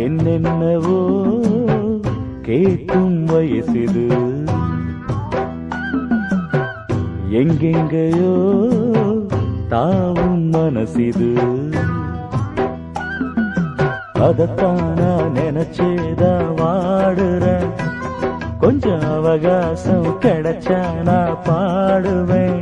என்னென்னவோ கேட்கும் வயசிது, எங்கெங்கயோ தாவும் மனசிது. அதத்தான் நான் நினைச்சேதா வாடுறேன், கொஞ்சம் அவகாசம் கிடைச்சா நான் பாடுவேன்.